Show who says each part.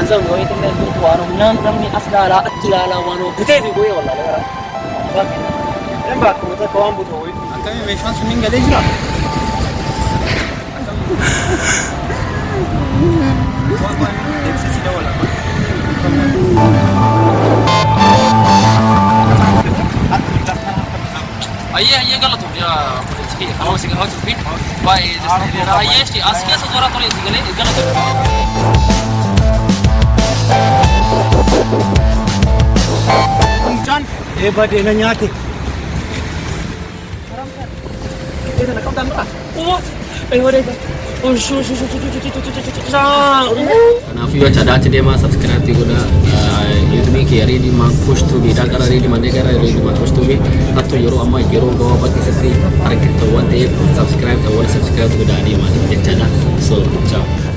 Speaker 1: ገንዘብ ወይ ተነዱ ዋሮ ምናምን አስላላ አትላላ ዋኖ ብቴት ይቆይ ወላሂ ለራ ለምን ባክ ወተካዋን ቦታ ወይ አንተ ሜሻንስ ምን ገለ ይችላል አየ ገለቱ ያ ፖለቲካ አሁን ሲጋው ፊት ባይ ደስ አየሽ አስከሰ ዞራ ቶሎ ሲገለ ገለቱ እንቻን ኤባዴ ነኛቴ Kita nak kau tambah. Oh, ayo deh. Oh, Nafiyo chadaati deema subscribe ti goda YouTube ki ready ma push to be da kara ready mane kara ready ma push to be atto yero amma yero go baki sati harakit to wante subscribe to wala subscribe goda ni ma chada so ciao